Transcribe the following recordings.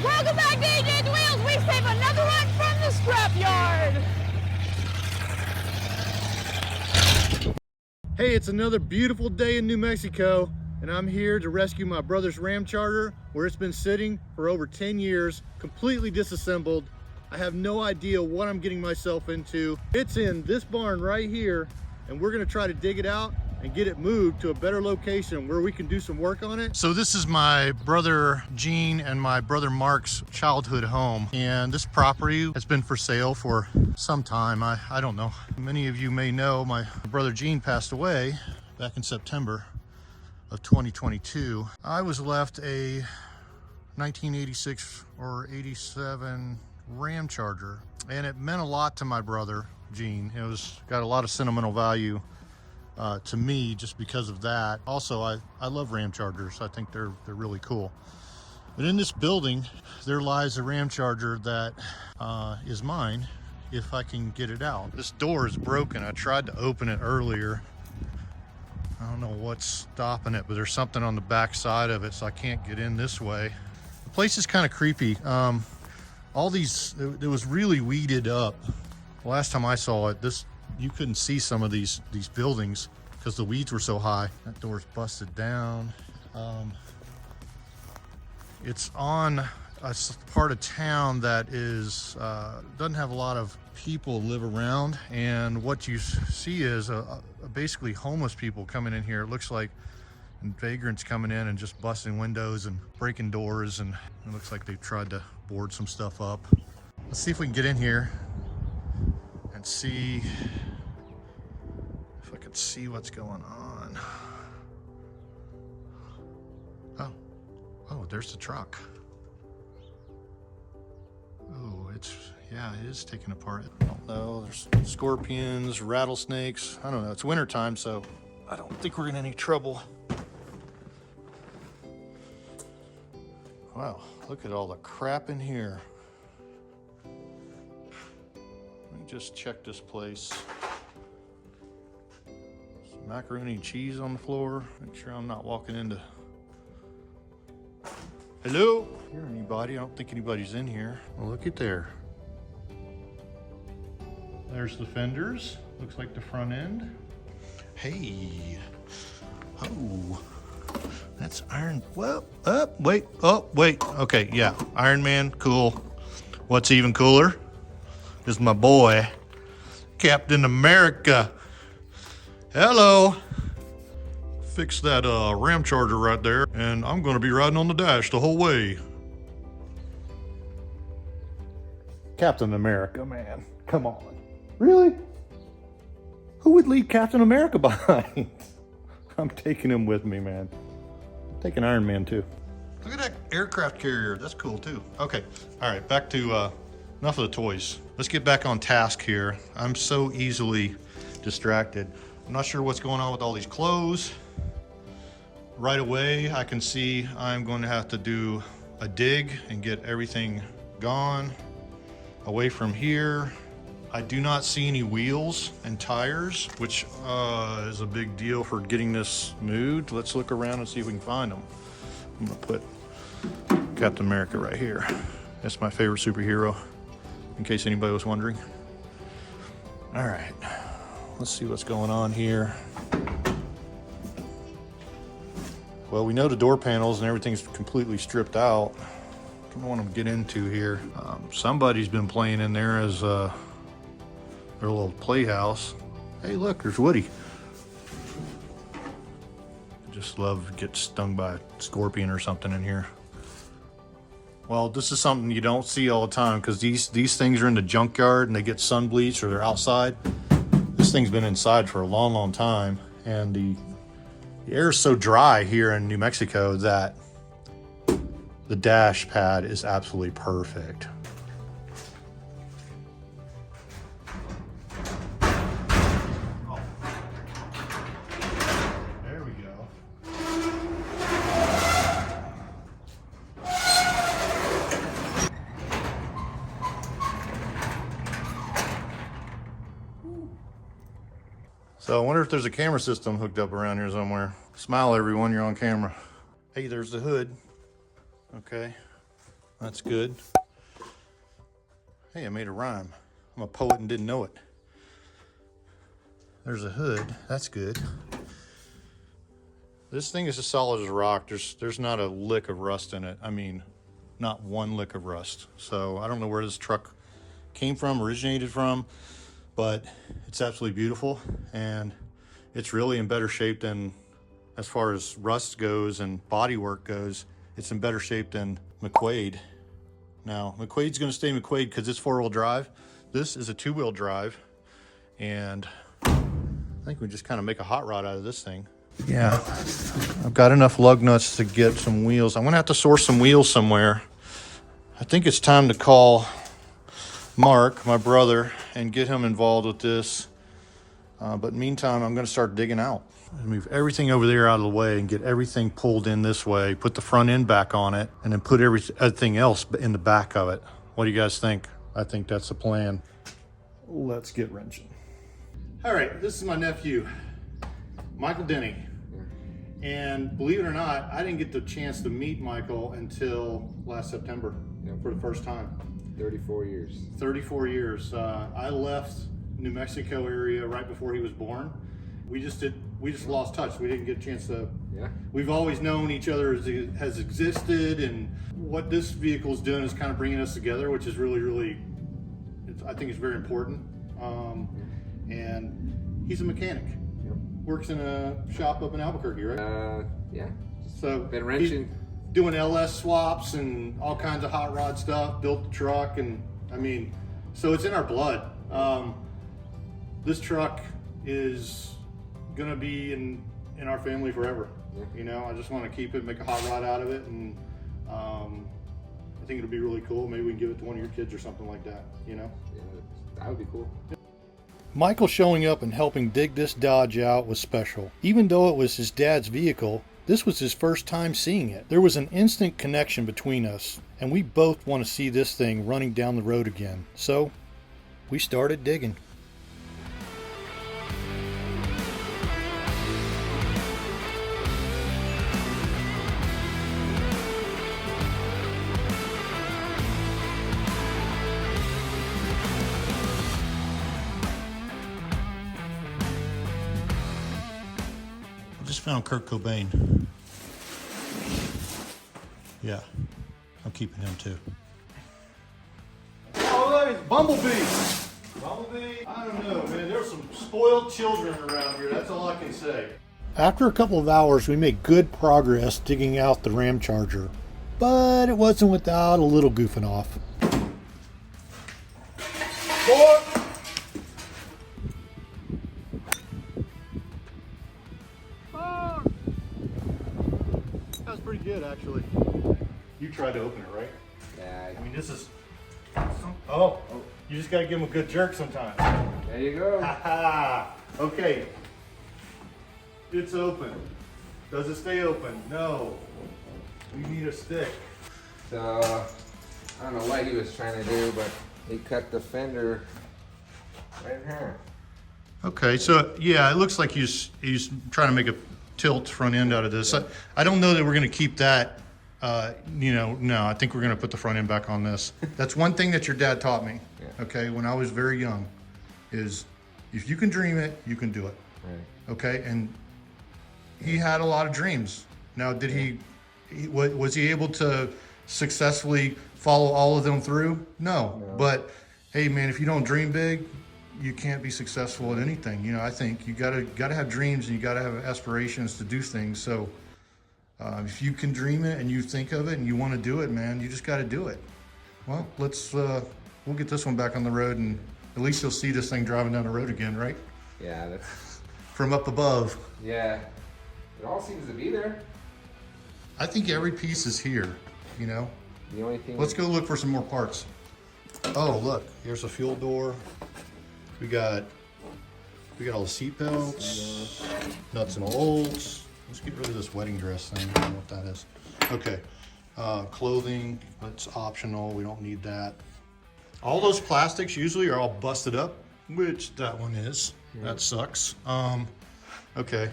Welcome back to HHWheels. We save another one from the scrapyard. Hey, it's another beautiful day in New Mexico, and I'm here to rescue my brother's RamCharger, where it's been sitting for over 10 years, completely disassembled. I have no idea what I'm getting myself into. It's in this barn right here, and we're gonna try to dig it out and get it moved to a better location where we can do some work on it. So this is my brother Gene and my brother Mark's childhood home, and this property has been for sale for some time. I don't know. Many of you may know my brother Gene passed away back in September of 2022. I was left a 1986 or 87 RamCharger, and it meant a lot to my brother Gene. It was got a lot of sentimental value to me just because of that. Also, I love RamChargers. I think they're really cool. But in this building, there lies a RamCharger that is mine if I can get it out. This door is broken. I tried to open it earlier. I don't know what's stopping it, but there's something on the back side of it, so I can't get in this way. The place is kind of creepy. All these, it was really weeded up. The last time I saw it, you couldn't see some of these buildings because the weeds were so high. That door's busted down. It's on a part of town that is doesn't have a lot of people live around, and what you see is basically homeless people coming in here. It looks like vagrants coming in and just busting windows and breaking doors, and it looks like they've tried to board some stuff up. Let's see if we can get in here and see if I can see what's going on. Oh, there's the truck. Oh, yeah, it is taken apart. I don't know, there's scorpions, rattlesnakes. I don't know, it's winter time, so I don't think we're in any trouble. Wow, look at all the crap in here. Let me just check this place. Some macaroni and cheese on the floor. Make sure I'm not walking into... Hello? Hear anybody? I don't think anybody's in here. Well, look at there. There's the fenders. Looks like the front end. Hey. Oh. That's Iron. Well, wait. Oh, wait. Okay, yeah. Iron Man, cool. What's even cooler is my boy, Captain America. Hello. Fix that RamCharger right there, and I'm gonna be riding on the dash the whole way. Captain America, man. Come on. Really? Who would leave Captain America behind? I'm taking him with me, man. I'm taking Iron Man too. Look at that aircraft carrier. That's cool too. Okay. All right. Back to enough of the toys. Let's get back on task here. I'm so easily distracted. I'm not sure what's going on with all these clothes. Right away, I can see I'm going to have to do a dig and get everything gone away from here. I do not see any wheels and tires, which is a big deal for getting this moved. Let's look around and see if we can find them. I'm gonna put Captain America right here. That's my favorite superhero, in case anybody was wondering. All right, let's see what's going on here. Well, we know the door panels and everything's completely stripped out. I don't want to get into here. Somebody's been playing in there as their little playhouse. Hey, look, there's Woody. Just love to get stung by a scorpion or something in here. Well, this is something you don't see all the time because these things are in the junkyard and they get sun bleached or they're outside. This thing's been inside for a long, long time, and the air is so dry here in New Mexico that the dash pad is absolutely perfect. Oh. There we go. So I wonder if there's a camera system hooked up around here somewhere. Smile, everyone, you're on camera. Hey, there's the hood. Okay. That's good. Hey, I made a rhyme. I'm a poet and didn't know it. There's a hood. That's good. This thing is as solid as a rock. There's not a lick of rust in it. I mean, not one lick of rust. So I don't know where this truck came from, originated from, but it's absolutely beautiful, and it's really in better shape than, as far as rust goes and body work goes, it's in better shape than McQuade. Now, McQuade's gonna stay McQuade because it's 4-wheel drive. This is a 2-wheel drive, and I think we just kind of make a hot rod out of this thing. Yeah, I've got enough lug nuts to get some wheels. I'm gonna have to source some wheels somewhere. I think it's time to call Mark, my brother, and get him involved with this. But meantime, I'm gonna start digging out. Move everything over there out of the way and get everything pulled in this way, put the front end back on it, and then put everything else in the back of it. What do you guys think? I think that's the plan. Let's get wrenching. All right, this is my nephew, Michael Denny. And believe it or not, I didn't get the chance to meet Michael until last September for the first time. 34 years. 34 years. I left New Mexico area right before he was born. We just lost touch. We didn't get a chance to. Yeah. We've always known each other has existed, and what this vehicle is doing is kind of bringing us together, which is really, I think it's very important. And he's a mechanic. Yep. Works in a shop up in Albuquerque, right? Yeah. So been wrenching. Doing LS swaps and all kinds of hot rod stuff. Built the truck, and I mean, so it's in our blood. This truck is gonna be in our family forever. Yeah. You know, I just want to keep it, make a hot rod out of it, and I think it'll be really cool. Maybe we can give it to one of your kids or something like that. You know? Yeah, that would be cool. Michael showing up and helping dig this Dodge out was special. Even though it was his dad's vehicle, this was his first time seeing it. There was an instant connection between us, and we both want to see this thing running down the road again. So we started digging. Found Kurt Cobain. Yeah, I'm keeping him too. Oh, look, it's Bumblebee. Bumblebee? I don't know, man. There's some spoiled children around here. That's all I can say. After a couple of hours, we made good progress digging out the RamCharger, but it wasn't without a little goofing off. Boy. Pretty good, actually. You tried to open it, right? Yeah. I mean, this is. Oh, you just gotta give him a good jerk sometimes. There you go. Ha. Okay. It's open. Does it stay open? No. We need a stick. So, I don't know what he was trying to do, but he cut the fender right in here. Okay, so yeah, it looks like he's trying to make a tilt front end out of this. I don't know that we're going to keep that, no, I think we're going to put the front end back on this. That's one thing that your dad taught me, okay, when I was very young, is if you can dream it, you can do it, okay? And he had a lot of dreams. Now, was he able to successfully follow all of them through? No. But hey, man, if you don't dream big, you can't be successful at anything. You know, I think you gotta have dreams, and you gotta have aspirations to do things. So if you can dream it and you think of it and you want to do it, man, you just got to do it. Well, we'll get this one back on the road, and at least you'll see this thing driving down the road again, right? Yeah, that's from up above. Yeah, it all seems to be there. I think every piece is here. You know. The only thing. Let's go look for some more parts. Oh, look, here's a fuel door. We got all the seat belts, nuts and bolts. Let's get rid of this wedding dress thing. I don't know what that is. Okay, clothing, that's optional. We don't need that. All those plastics usually are all busted up, which that one is. That sucks. Okay,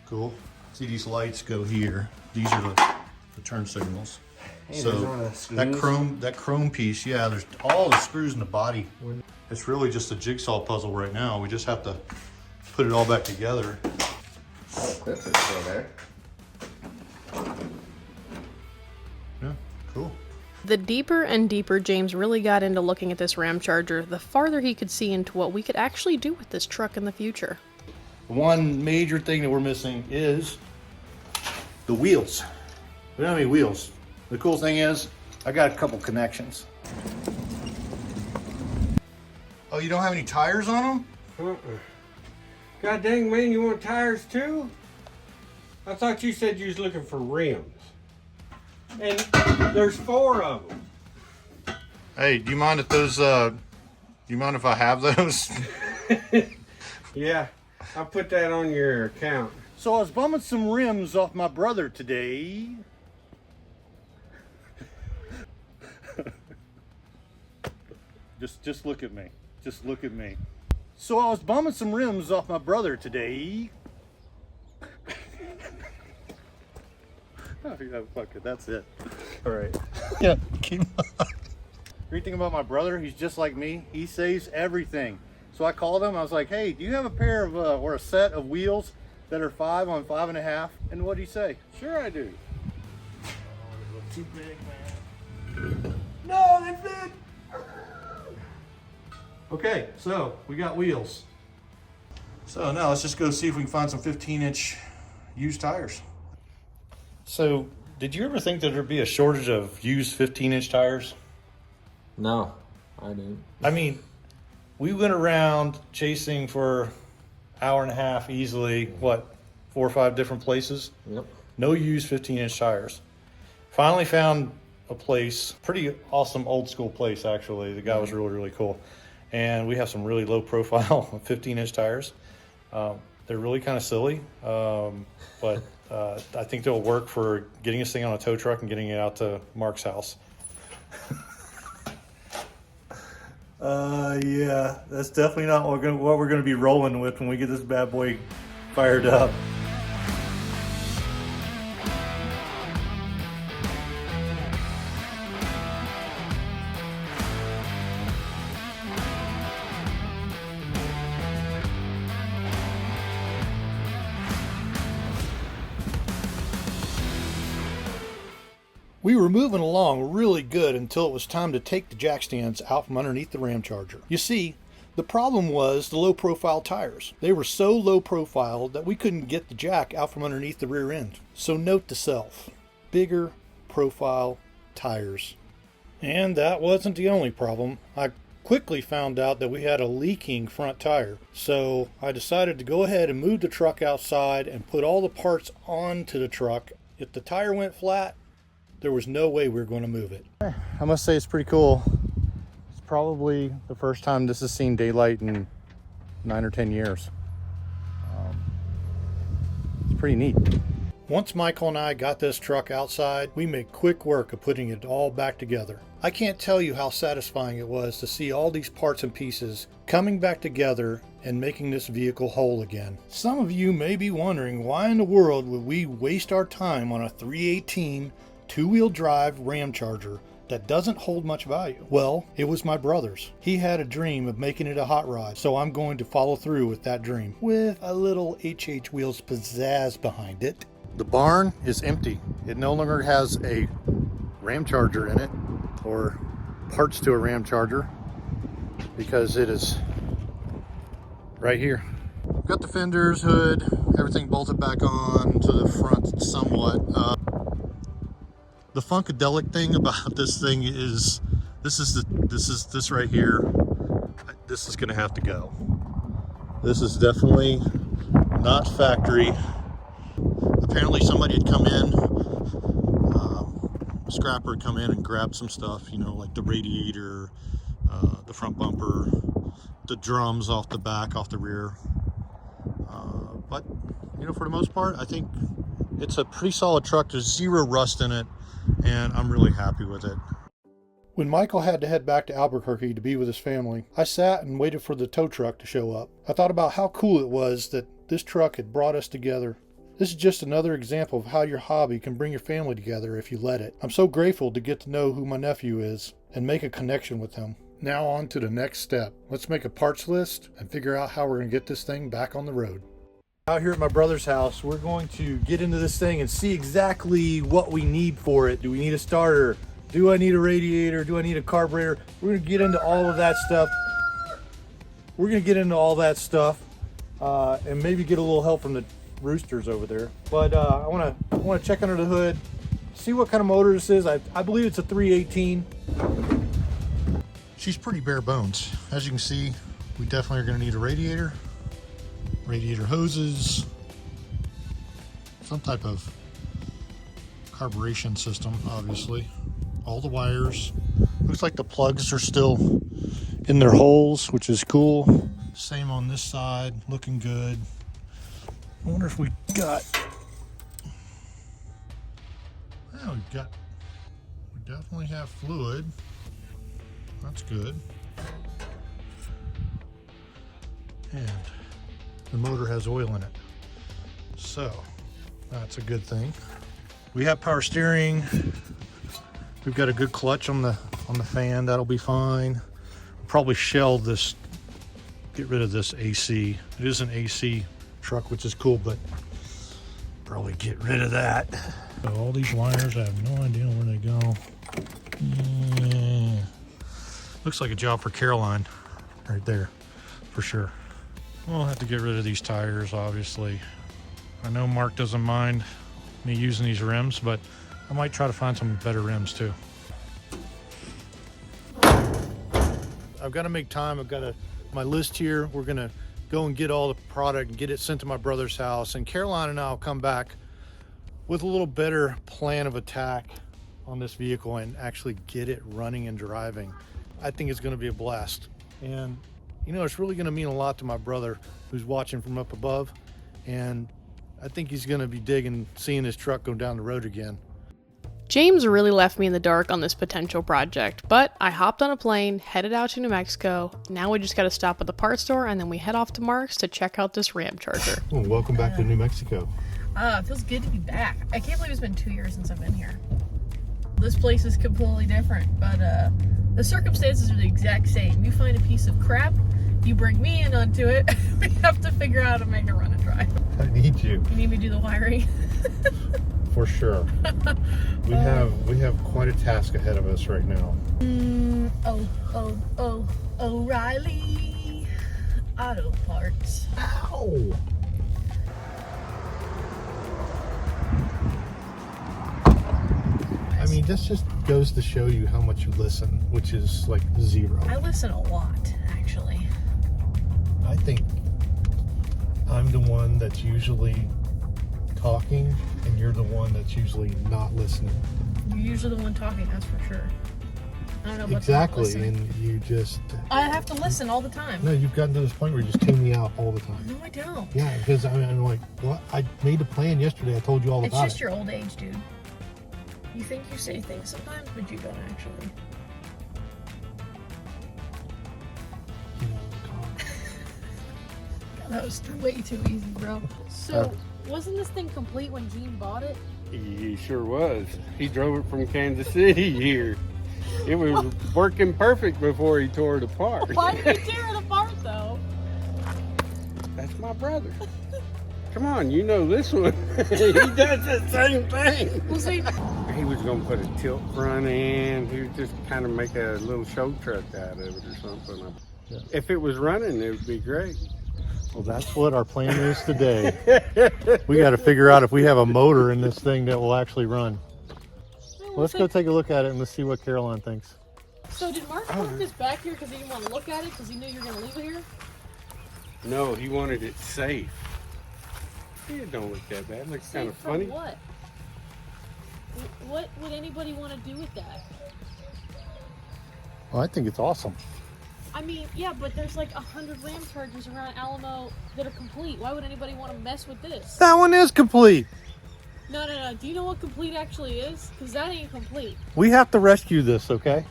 cool. See, these lights go here. These are the turn signals. Hey, So there's one of the screws. that chrome piece, yeah, there's all the screws in the body. It's really just a jigsaw puzzle right now. We just have to put it all back together. The clips are still there. Yeah, cool. The deeper and deeper James really got into looking at this RamCharger, the farther he could see into what we could actually do with this truck in the future. One major thing that we're missing is the wheels. We don't have any wheels. The cool thing is, I got a couple connections. Oh, you don't have any tires on them? God dang, man, you want tires too? I thought you said you was looking for rims. And there's 4 of them. Hey, do you mind if those, do you mind if I have those? Yeah, I'll put that on your account. So I was bumming some rims off my brother today. Just look at me. Just look at me. So I was bumming some rims off my brother today. Oh, yeah, fuck it, that's it. All right. Yeah, keep on. Great thing about my brother, he's just like me. He saves everything. So I called him. I was like, "Hey, do you have a pair of or a set of wheels that are 5 on 5.5?" And what did he say? "Sure, I do." Oh, they're too big, man. No, they fit. Okay, so we got wheels. So now let's just go see if we can find some 15-inch used tires. So, did you ever think that there'd be a shortage of used 15-inch tires? No, I didn't. I mean, we went around chasing for an hour and a half easily, what, 4 or 5 different places? Yep. No used 15-inch tires. Finally found a place, pretty awesome old school place actually. The guy was really, really cool. And we have some really low profile 15-inch tires. They're really kind of silly, but I think they'll work for getting this thing on a tow truck and getting it out to Mark's house. Yeah, that's definitely not what we're gonna be rolling with when we get this bad boy fired up. We were moving along really good until it was time to take the jack stands out from underneath the RamCharger. You see, the problem was the low profile tires. They were so low profile that we couldn't get the jack out from underneath the rear end. So note to self, bigger profile tires. And that wasn't the only problem. I quickly found out that we had a leaking front tire. So I decided to go ahead and move the truck outside and put all the parts onto the truck. If the tire went flat, there was no way we were going to move it. I must say it's pretty cool. It's probably the first time this has seen daylight in 9 or 10 years. It's pretty neat. Once Michael and I got this truck outside, we made quick work of putting it all back together. I can't tell you how satisfying it was to see all these parts and pieces coming back together and making this vehicle whole again. Some of you may be wondering why in the world would we waste our time on a 318 two-wheel drive RamCharger that doesn't hold much value. Well, it was my brother's. He had a dream of making it a hot rod, so I'm going to follow through with that dream with a little HHWheels pizzazz behind it. The barn is empty. It no longer has a RamCharger in it or parts to a RamCharger because it is right here. Got the fenders, hood, everything bolted back on to the front somewhat. The funkadelic thing about this thing is this right here. This is gonna have to go. This is definitely not factory. Apparently somebody had come in, a scrapper had come in and grabbed some stuff, you know, like the radiator, the front bumper, the drums off the back, off the rear. But you know, for the most part, I think it's a pretty solid truck. There's zero rust in it, and I'm really happy with it. When Michael had to head back to Albuquerque to be with his family, I sat and waited for the tow truck to show up. I thought about how cool it was that this truck had brought us together. This is just another example of how your hobby can bring your family together if you let it. I'm so grateful to get to know who my nephew is and make a connection with him. Now on to the next step. Let's make a parts list and figure out how we're going to get this thing back on the road. Out here at my brother's house, we're going to get into this thing and see exactly what we need for it. Do we need a starter? Do I need a radiator? Do I need a carburetor? We're going to get into all of that stuff. And maybe get a little help from the roosters over there. But I want to check under the hood, see what kind of motor this is. I believe it's a 318. She's pretty bare bones. As you can see, we definitely are going to need a radiator hoses, some type of carburation system, obviously. All the wires. Looks like the plugs are still in their holes, which is cool. Same on this side, looking good. I wonder if we definitely have fluid. That's good. And the motor has oil in it. So that's a good thing. We have power steering. We've got a good clutch on the fan. That'll be fine. Probably shelve this, get rid of this AC. It is an AC truck, which is cool, but probably get rid of that. So all these wires, I have no idea where they go. Yeah. Looks like a job for Caroline right there, for sure. We'll have to get rid of these tires, obviously. I know Mark doesn't mind me using these rims, but I might try to find some better rims too. I've got to make time. I've got my list here. We're gonna go and get all the product and get it sent to my brother's house. And Caroline and I will come back with a little better plan of attack on this vehicle and actually get it running and driving. I think it's gonna be a blast. And you know, it's really gonna mean a lot to my brother who's watching from up above. And I think he's gonna be digging seeing his truck go down the road again. James really left me in the dark on this potential project, but I hopped on a plane, headed out to New Mexico. Now we just got to stop at the parts store, and then we head off to Mark's to check out this RamCharger. Well, welcome back to New Mexico. It feels good to be back. I can't believe it's been 2 years since I've been here. This place is completely different, but the circumstances are the exact same. You find a piece of crap, you bring me in onto it, we have to figure out how to make it run and drive. I need you. You need me to do the wiring? For sure. We have quite a task ahead of us right now. O'Reilly Auto Parts. Ow! I mean, this just goes to show you how much you listen, which is like zero. I listen a lot, actually. I think I'm the one that's usually talking, and you're the one that's usually not listening. You're usually the one talking, that's for sure. I don't know about exactly, and you just... I have to listen all the time. No, you've gotten to this point where you just tune me out all the time. No, I don't. Yeah, because I'm like, what? I made a plan yesterday. I told you all about it. It's just your old age, dude. You think you say things sometimes, but you don't actually. You know, calm. That was way too easy, bro. So, wasn't this thing complete when Gene bought it? He sure was. He drove it from Kansas City here. It was working perfect before he tore it apart. Why did he tear it apart, though? That's my brother. Come on, you know this one. He does the same thing. Well, see, He was going to put a tilt front in. He would just kind of make a little show truck out of it or something. Yeah. If it was running, it would be great. Well, that's what our plan is today. We got to figure out if we have a motor in this thing that will actually run. Let's go take a look at it and let's see what Caroline thinks. So did Mark put this back here because he didn't want to look at it because he knew you were going to leave it here? No, he wanted it safe. It don't look that bad. It looks kind of funny. What? What would anybody want to do with that? Well, I think it's awesome. I mean, yeah, but there's like 100 RamChargers around Alamo that are complete. Why would anybody want to mess with this? That one is complete. No. Do you know what complete actually is? Because that ain't complete. We have to rescue this, okay?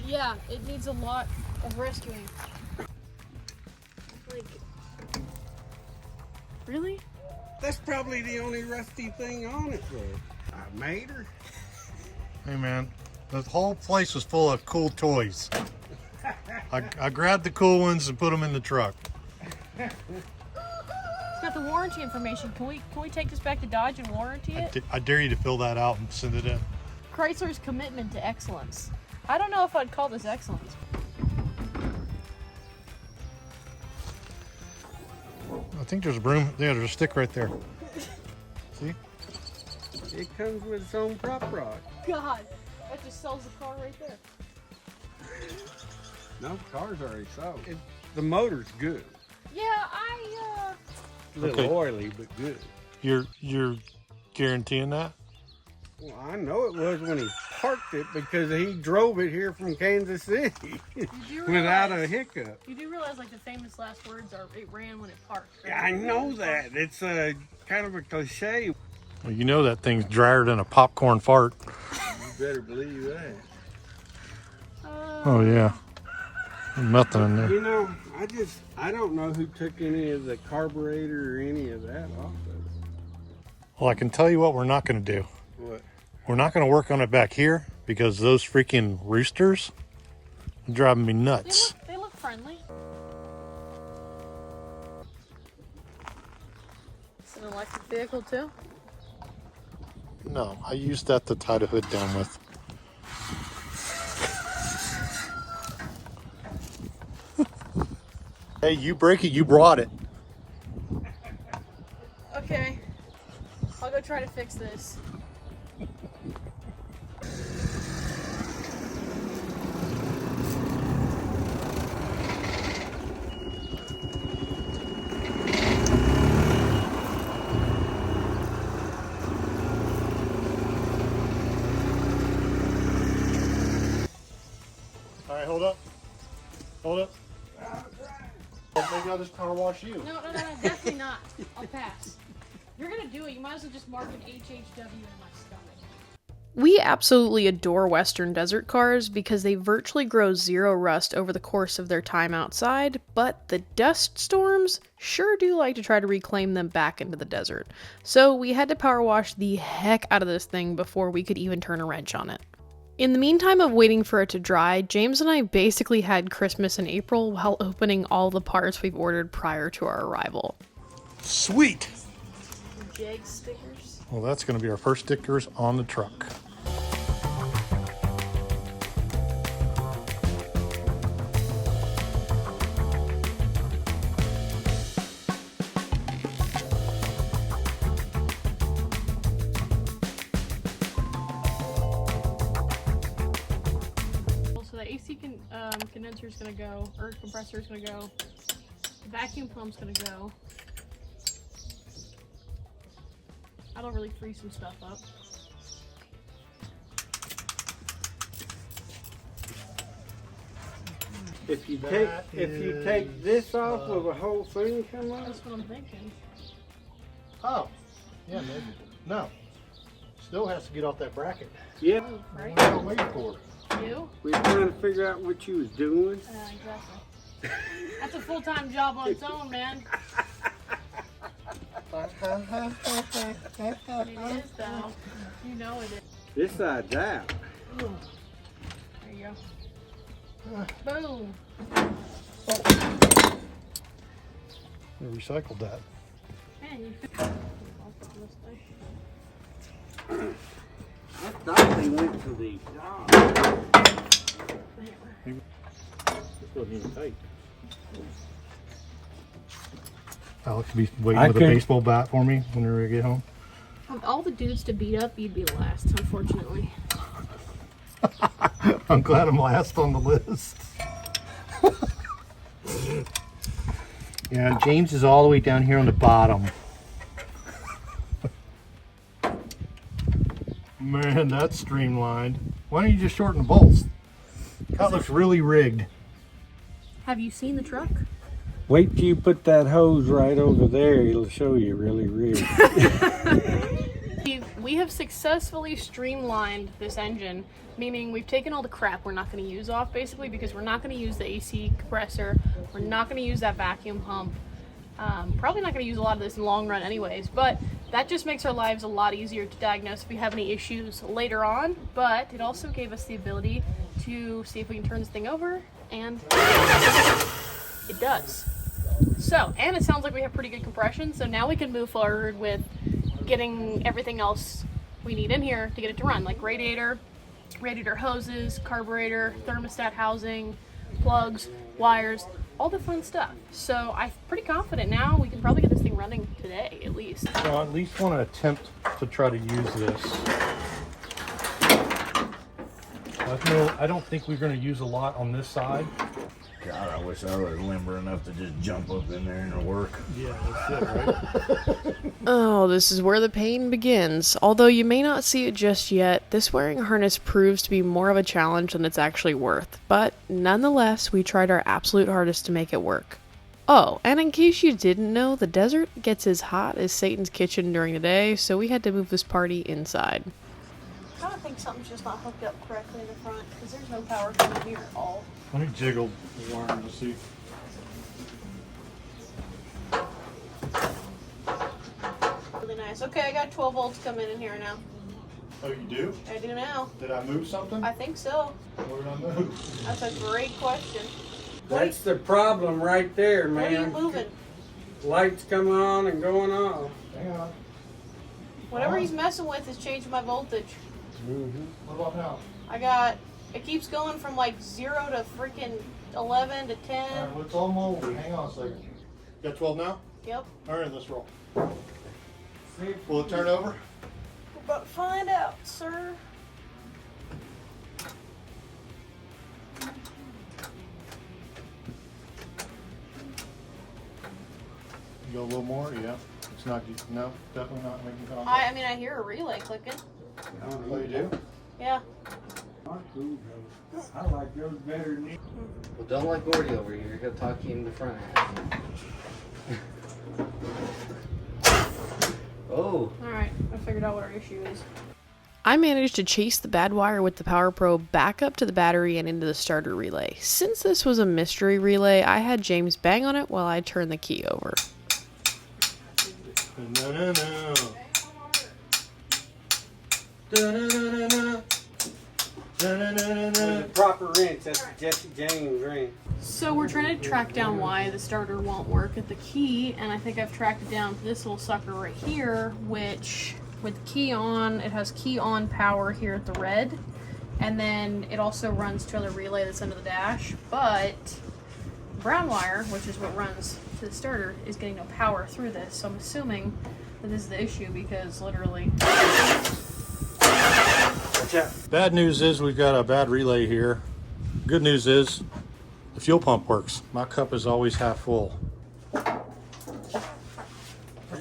Yeah, it needs a lot of rescuing. Like, really? That's probably the only rusty thing on it, though. I made her. Hey man, the whole place was full of cool toys. I grabbed the cool ones and put them in the truck. It's got the warranty information. Can we take this back to Dodge and warranty it? I dare you to fill that out and send it in. Chrysler's commitment to excellence. I don't know if I'd call this excellence. I think there's a broom. Yeah, there's a stick right there. See? It comes with its own prop rod. God, that just sells the car right there. No, the car's already sold. The motor's good. Yeah, A little Okay. oily, but good. You're guaranteeing that? Well, I know it was when he parked it because he drove it here from Kansas City without a hiccup. You do realize, like, the famous last words are, "It ran when it parked." Right? Yeah, I know that. It's a kind of a cliche. Well, you know that thing's drier than a popcorn fart. You better believe that. Oh yeah. Nothing in there. You know, I don't know who took any of the carburetor or any of that off of it. Well, I can tell you what we're not going to do. What? We're not going to work on it back here because those freaking roosters are driving me nuts. They look friendly. It's an electric vehicle too. No, I used that to tie the hood down with. Hey, you break it, you brought it. Okay, I'll go try to fix this. All right, hold up. Hold up. Maybe I'll just power wash you. No, definitely not. I'll pass. You're gonna do it. You might as well just mark an HHW in my stomach. We absolutely adore Western desert cars because they virtually grow zero rust over the course of their time outside, but the dust storms sure do like to try to reclaim them back into the desert. So we had to power wash the heck out of this thing before we could even turn a wrench on it. In the meantime of waiting for it to dry, James and I basically had Christmas in April while opening all the parts we've ordered prior to our arrival. Sweet. Jag stickers. Well, that's going to be our first stickers on the truck. So the AC condenser is gonna go, or compressor is gonna go. The vacuum pump's gonna go. That'll really free some stuff up. If you take this off, will the whole thing come off? That's what I'm thinking. Oh, yeah, maybe. No. Still has to get off that bracket. Yep. Right? What are we waiting for? You? We were trying to figure out what you was doing. Exactly. That's a full-time job on its own, man. It is, though. You know it is. This side's out. There you go. Boom. They recycled that. Man, you I thought they went to the dock. Still need tight. Alex will be waiting I with a could- baseball bat for me whenever I get home. Of all the dudes to beat up, you'd be last, unfortunately. I'm glad I'm last on the list. Yeah, James is all the way down here on the bottom. Man, that's streamlined. Why don't you just shorten the bolts? That looks really rigged. Have you seen the truck? Wait till you put that hose right over there. It'll show you really real. We have successfully streamlined this engine, meaning we've taken all the crap we're not going to use off, basically, because we're not going to use the AC compressor, we're not going to use that vacuum pump. Probably not going to use a lot of this in the long run anyways, but that just makes our lives a lot easier to diagnose if we have any issues later on. But it also gave us the ability to see if we can turn this thing over, and it does. So, and it sounds like we have pretty good compression, so now we can move forward with getting everything else we need in here to get it to run, like radiator hoses, carburetor, thermostat housing, plugs, wires, all the fun stuff. So I'm pretty confident now we can probably get this thing running today at least. So I at least want to attempt to try to use this. I don't think we're going to use a lot on this side. God, I wish I was limber enough to just jump up in there and work. Yeah, that's it, right? Oh, this is where the pain begins. Although you may not see it just yet, this wearing harness proves to be more of a challenge than it's actually worth. But nonetheless, we tried our absolute hardest to make it work. Oh, and in case you didn't know, the desert gets as hot as Satan's kitchen during the day, so we had to move this party inside. I kind of think something's just not hooked up correctly in the front, because there's no power coming here at all. Let me jiggle the wire to see. Really nice. Okay, I got 12 volts coming in here now. Oh, you do? I do now. Did I move something? I think so. What did I move? That's a great question. That's the problem right there, What are you man. moving? Lights coming on and going off. Hang on. Whatever he's messing with is changing my voltage. What about now? It keeps going from like 0 to freaking 11 to 10. All right, well, it's all moldy. Hang on a second. Got 12 now? Yep. All right, let's roll. Will it turn over? We're about to find out, sir. Go a little more? Yeah. It's not, no, definitely not making contact. I mean, I hear a relay clicking. Oh, you do? Yeah. I like those better than Well, don't let Gordy over here. He'll talk you in the front half. Oh. Alright, I figured out what our issue is. I managed to chase the bad wire with the power probe back up to the battery and into the starter relay. Since this was a mystery relay, I had James bang on it while I turned the key over. No. the proper wrench. That's the Jesse James wrench. So we're trying to track down why the starter won't work at the key, and I think I've tracked it down to this little sucker right here, which with key on, it has key on power here at the red, and then it also runs to the relay that's under the dash, but brown wire, which is what runs to the starter, is getting no power through this, so I'm assuming that this is the issue because literally... Bad news is we've got a bad relay here. Good news is the fuel pump works. My cup is always half full. What's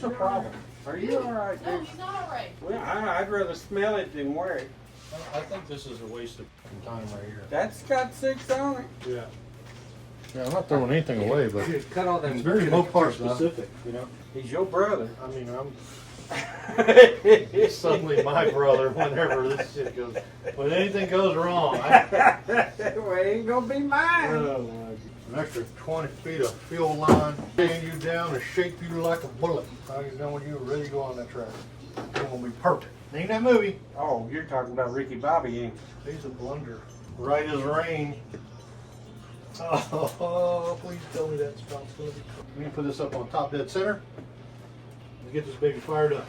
the problem? Are you all right? No, he's not alright. Well, I'd rather smell it than wear it. I think this is a waste of time right here. That's got 6 on it. Yeah. Yeah, I'm not throwing anything away, but Dude, cut all them. it's very Mopar specific, you know? He's your brother. I mean, he's suddenly my brother whenever this shit goes. When anything goes wrong, Well, it ain't gonna be mine. an extra 20 feet of fuel line, stand you down and shape you like a bullet. How you know when you're ready to go on that track? It's gonna be perfect. Ain't that movie? Oh, you're talking about Ricky Bobby, ain't you? He's a blunder. Right as rain. Oh, please tell me that spot's gonna be. We can put this up on top dead center. Let's get this baby fired up.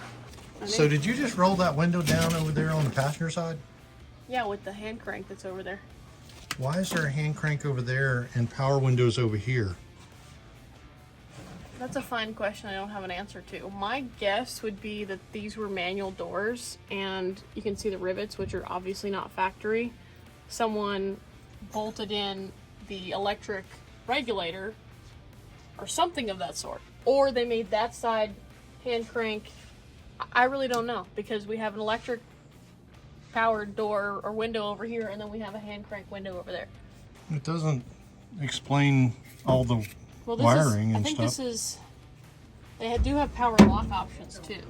So did you just roll that window down over there on the passenger side? Yeah, with the hand crank that's over there. Why is there a hand crank over there and power windows over here? That's a fine question I don't have an answer to. My guess would be that these were manual doors, and you can see the rivets, which are obviously not factory. Someone bolted in the electric regulator or something of that sort. Or they made that side hand crank. I really don't know, because we have an electric powered door or window over here, and then we have a hand crank window over there. It doesn't explain all the Well, wiring and I think stuff. this is, they do have power lock options too.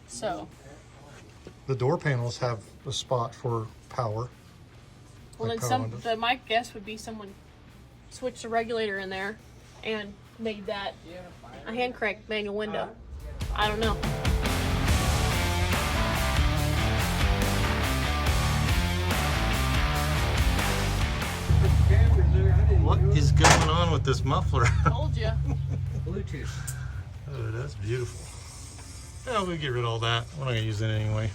So, The door panels have a spot for power. well Like then power windows. my guess would be someone switched the regulator in there and made that a hand crank manual window? I don't know. What is going on with this muffler? Told you. Bluetooth. Oh, that's beautiful. Yeah, we'll get rid of all that. We're not gonna use it anyway.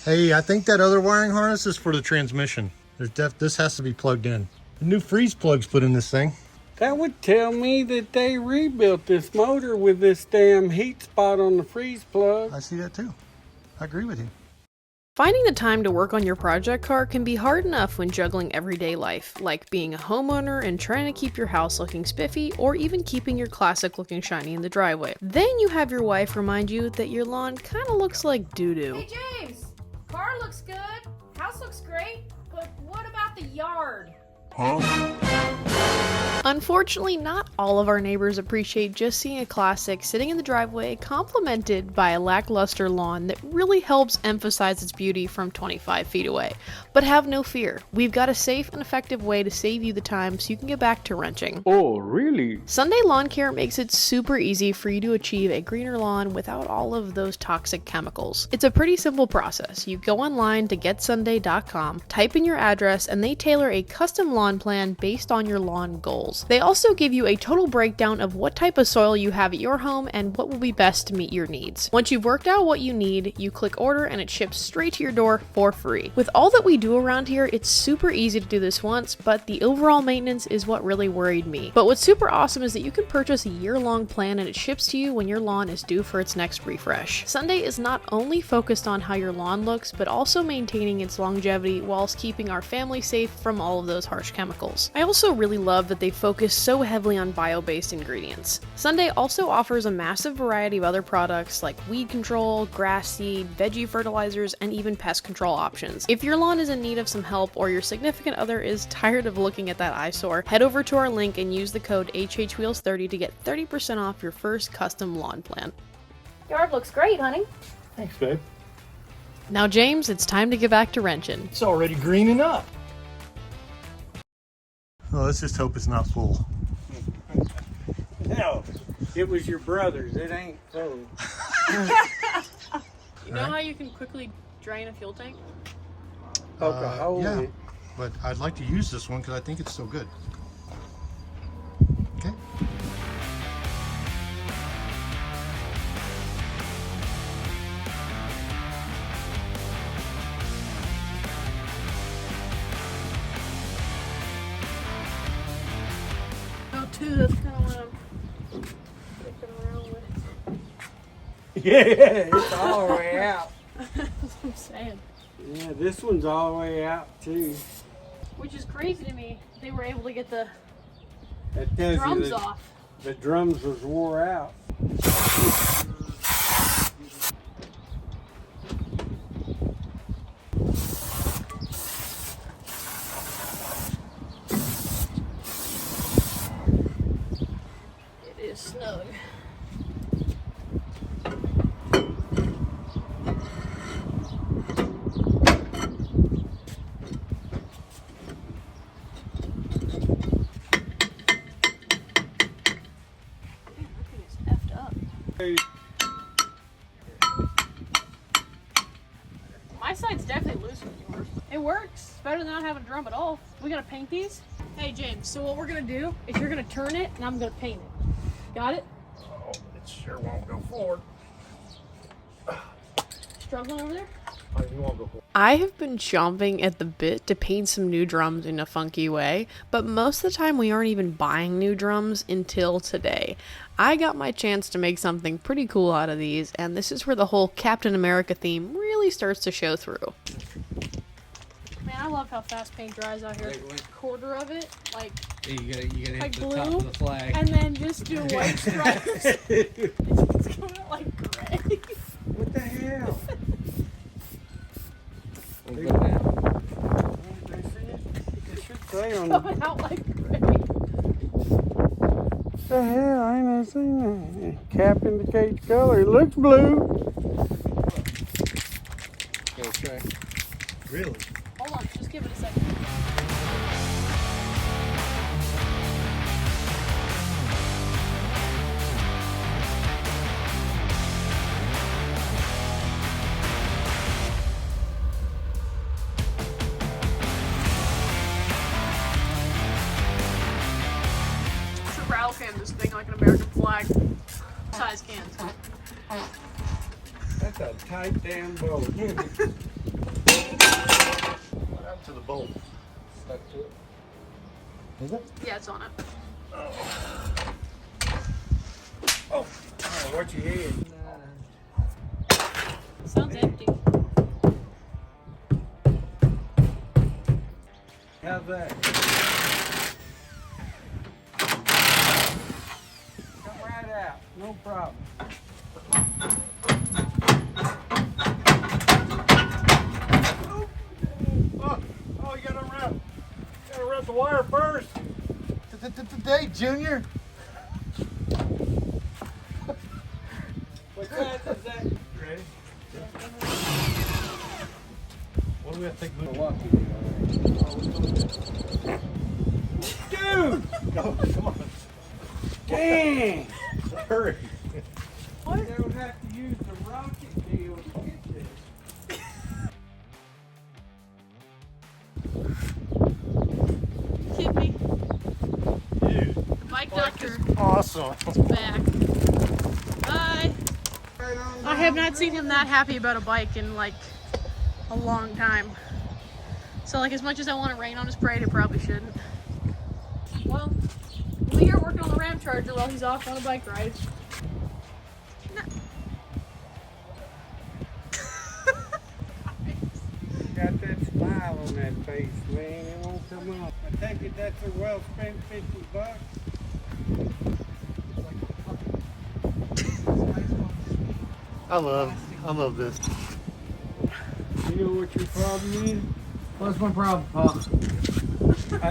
Hey, I think that other wiring harness is for the transmission. This has to be plugged in. The new freeze plug's put in this thing. That would tell me that they rebuilt this motor with this damn heat spot on the freeze plug. I see that too. I agree with you. Finding the time to work on your project car can be hard enough when juggling everyday life, like being a homeowner and trying to keep your house looking spiffy, or even keeping your classic looking shiny in the driveway. Then you have your wife remind you that your lawn kinda looks like doo-doo. Hey James, car looks good, house looks great, but what about the yard? Unfortunately, not all of our neighbors appreciate just seeing a classic sitting in the driveway complemented by a lackluster lawn that really helps emphasize its beauty from 25 feet away. But have no fear, we've got a safe and effective way to save you the time so you can get back to wrenching. Oh, really? Sunday Lawn Care makes it super easy for you to achieve a greener lawn without all of those toxic chemicals. It's a pretty simple process. You go online to getsunday.com, type in your address, and they tailor a custom lawn plan based on your lawn goals. They also give you a total breakdown of what type of soil you have at your home and what will be best to meet your needs. Once you've worked out what you need, you click order and it ships straight to your door for free. With all that we do around here, it's super easy to do this once, but the overall maintenance is what really worried me. But what's super awesome is that you can purchase a year-long plan and it ships to you when your lawn is due for its next refresh. Sunday is not only focused on how your lawn looks, but also maintaining its longevity whilst keeping our family safe from all of those harsh chemicals. I also really love that they focus so heavily on bio-based ingredients. Sunday also offers a massive variety of other products like weed control, grass seed, veggie fertilizers, and even pest control options. If your lawn is in need of some help or your significant other is tired of looking at that eyesore, head over to our link and use the code HHWheels30 to get 30% off your first custom lawn plan. Yard looks great, honey. Thanks, babe. Now James, it's time to get back to wrenching. It's already greening up. Well, let's just hope it's not full. No, it was your brother's. It ain't full. You know how you can quickly drain a fuel tank? Poke a hole in Yeah, it. but I'd like to use this one because I think it's so good. Okay. Oh, two, that's kind of what I'm looking around with. Yeah, it's all the way out. That's what I'm saying. Yeah, this one's all the way out too. Which is crazy to me. They were able to get the That tells drums you that off. the drums was wore out. It is snug. My side's definitely looser than yours. It works. It's better than not having a drum at all. We gotta paint these. Hey James, so what we're gonna do is you're gonna turn it and I'm gonna paint it. Got it? Oh, it sure won't go forward. Struggling over there? You won't go forward. I have been chomping at the bit to paint some new drums in a funky way, but most of the time we aren't even buying new drums until today. I got my chance to make something pretty cool out of these, and this is where the whole Captain America theme really starts to show through. Man, I love how fast paint dries out here. Quarter of it, like You gotta hit Like the blue, top of the flag. and then just do white stripes. It's coming out like gray. What the hell? We'll go down. It should say on the... Coming out like gray. What the hell? I ain't never seen that. Cap indicates color. It looks blue. Go try. Really? Hold on, just give it a second. can this thing like an American flag. Size cans. That's a tight damn boat. What happened to the bolt? Stuck to it. Is it? Yeah, it's on it. Oh, what you hear? Sounds empty. How's that? Come right out, no problem. Oh, you gotta unwrap. Gotta unwrap the wire first. Today, Junior. What size is that? Ready? What do we have to take? Dude! No, come on. Dang! Hurry. What? They don't have to use the rocket deal to get this. Hit me. Dude, The bike doctor awesome. is back. Bye. I have not seen him that happy about a bike in like a long time. So like as much as I want to rain on his parade, it probably shouldn't. Well, we are working on the RamCharger while he's off on a bike ride. Got that smile on that face, man. It won't come off. I take it that's a well spent $50. I love this. You know what your problem is? What's my problem, Paul?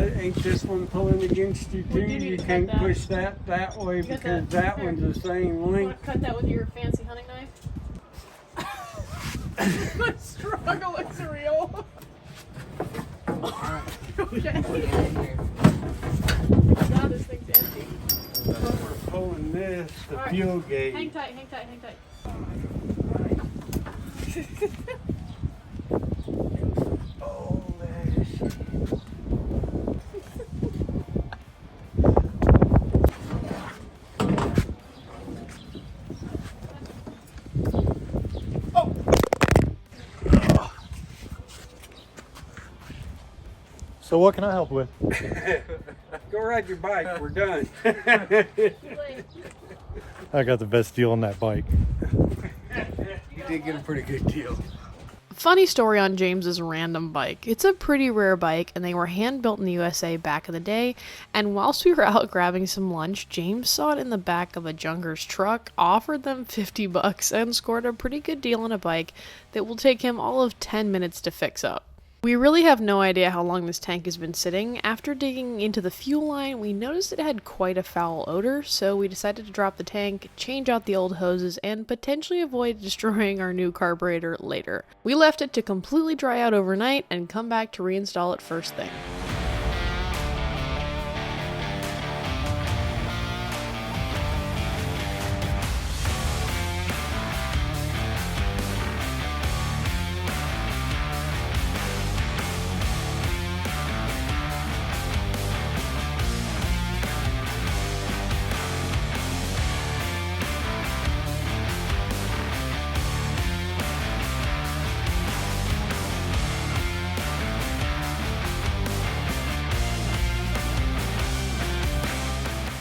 Ain't this one pulling against you We too? do need You to cut can't that. push that way You got because that? that Here. one's the same You want length. to cut that with your fancy hunting knife? My struggle is real. Okay. Now this thing's empty. We're pulling this, the All right. fuel gauge. Hang tight, hang tight, hang tight. Oh, that shit. So what can I help with? Go ride your bike. We're done. I got the best deal on that bike. You did get a pretty good deal. Funny story on James's random bike. It's a pretty rare bike, and they were hand built in the USA back in the day. And whilst we were out grabbing some lunch, James saw it in the back of a junker's truck, offered them $50, and scored a pretty good deal on a bike that will take him all of 10 minutes to fix up. We really have no idea how long this tank has been sitting. After digging into the fuel line, we noticed it had quite a foul odor, so we decided to drop the tank, change out the old hoses, and potentially avoid destroying our new carburetor later. We left it to completely dry out overnight and come back to reinstall it first thing.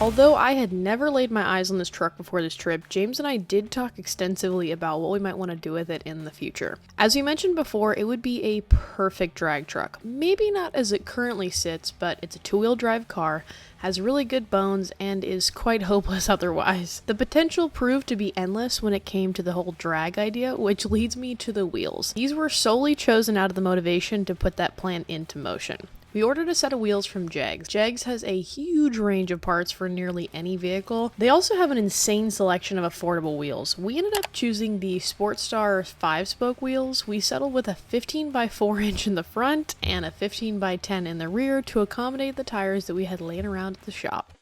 Although I had never laid my eyes on this truck before this trip, James and I did talk extensively about what we might want to do with it in the future. As we mentioned before, it would be a perfect drag truck. Maybe not as it currently sits, but it's a two-wheel drive car, has really good bones, and is quite hopeless otherwise. The potential proved to be endless when it came to the whole drag idea, which leads me to the wheels. These were solely chosen out of the motivation to put that plan into motion. We ordered a set of wheels from Jegs. Jegs has a huge range of parts for nearly any vehicle. They also have an insane selection of affordable wheels. We ended up choosing the Sportstar 5-spoke wheels. We settled with a 15x4 inch in the front and a 15x10 in the rear to accommodate the tires that we had laying around at the shop.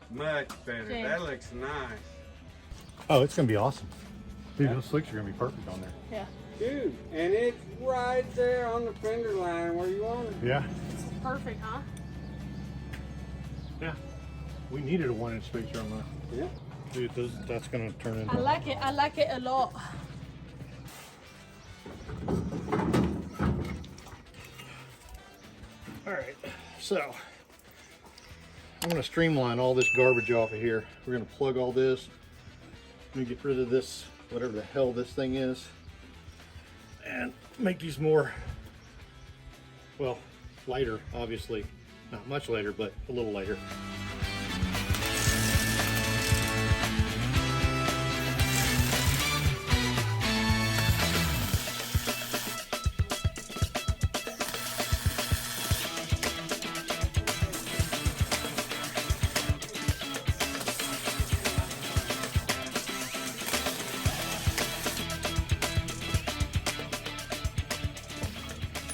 Much better. James. That looks nice. Oh, it's gonna be awesome. Dude, those slicks are gonna be perfect on there. Yeah. Dude, and it's right there on the fender line where you want it. Yeah. Perfect, huh? Yeah. We needed a 1-inch spacer on that. Yeah. Dude, that's gonna turn into. I like it a lot. All right, so I'm gonna streamline all this garbage off of here. We're gonna plug all this. Let me get rid of this, whatever the hell this thing is, and make these more, well, lighter, obviously. Not much lighter, but a little lighter.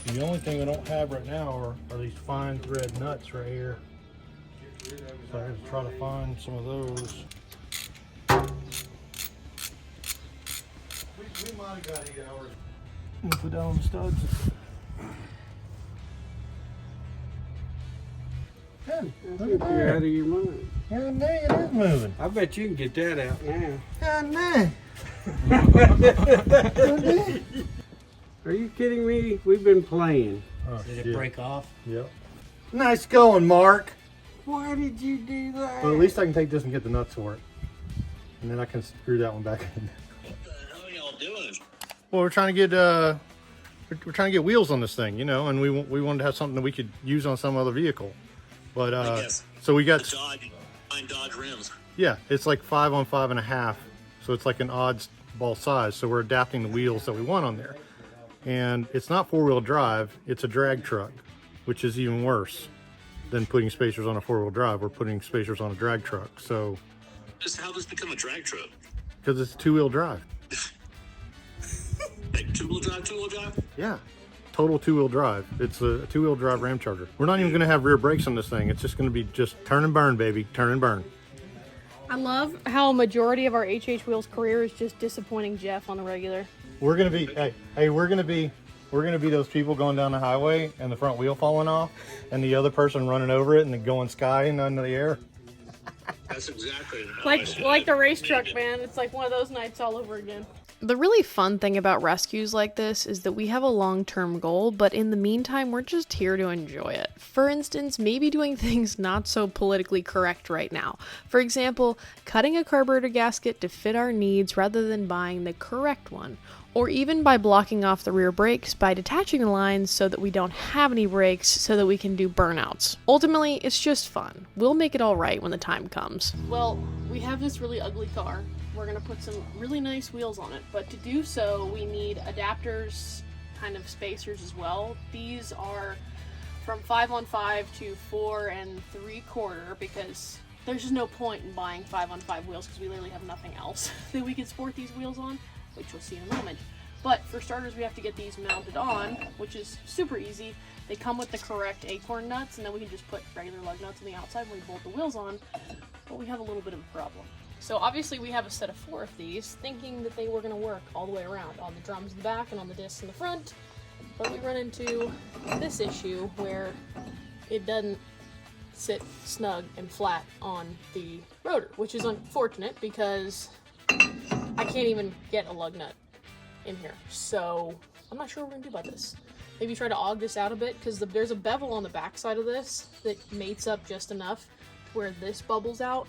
The only thing I don't have right now are these fine thread nuts right here. So I have to try to find some of those. We might have got 8 hours. I'm gonna put that on the studs. Hey, look at You're out that. of your mind. Yeah, dang, it is moving. I bet you can get that out now. God dang. Are you kidding me? We've been playing. Oh, Did it break off? Yep. Nice going, Mark. Why did you do that? Well, at least I can take this and get the nuts for it. And then I can screw that one back in. What the hell are y'all doing? Well, we're trying to get wheels on this thing, you know, and we wanted to have something that we could use on some other vehicle. But guess so we got Dodge rims. yeah, it's like 5 on 5.5, so it's like an oddball size. So we're adapting the wheels that we want on there, and it's not 4-wheel drive; it's a drag truck, which is even worse than putting spacers on a 4-wheel drive. We're putting spacers on a drag truck, so Just how does this become a drag truck? because it's 2-wheel drive. Like two-wheel drive? Yeah, total 2-wheel drive. It's a 2-wheel drive RamCharger. We're not even going to have rear brakes on this thing. It's just going to be just turn and burn, baby, turn and burn. I love how a majority of our HHWheels career is just disappointing Jeff on the regular. We're gonna be we're gonna be those people going down the highway and the front wheel falling off and the other person running over it and then going skying into the air. That's exactly how I see Like it. the race truck, man. It's like one of those nights all over again. The really fun thing about rescues like this is that we have a long-term goal, but in the meantime, we're just here to enjoy it. For instance, maybe doing things not so politically correct right now. For example, cutting a carburetor gasket to fit our needs rather than buying the correct one. Or even by blocking off the rear brakes by detaching the lines so that we don't have any brakes so that we can do burnouts. Ultimately, it's just fun. We'll make it all right when the time comes. Well, we have this really ugly car. We're gonna put some really nice wheels on it, but to do so, we need adapters, kind of spacers as well. These are from 5 on 5 to 4 3/4 because there's just no point in buying 5 on 5 wheels because we literally have nothing else that we can sport these wheels on, which we'll see in a moment. But for starters, we have to get these mounted on, which is super easy. They come with the correct acorn nuts, and then we can just put regular lug nuts on the outside when we bolt the wheels on, but we have a little bit of a problem. So obviously we have a set of 4 of these, thinking that they were going to work all the way around, on the drums in the back and on the discs in the front, but we run into this issue where it doesn't sit snug and flat on the rotor, which is unfortunate because I can't even get a lug nut in here. So I'm not sure what we're going to do about this. Maybe try to aug this out a bit because there's a bevel on the back side of this that mates up just enough to where this bubbles out.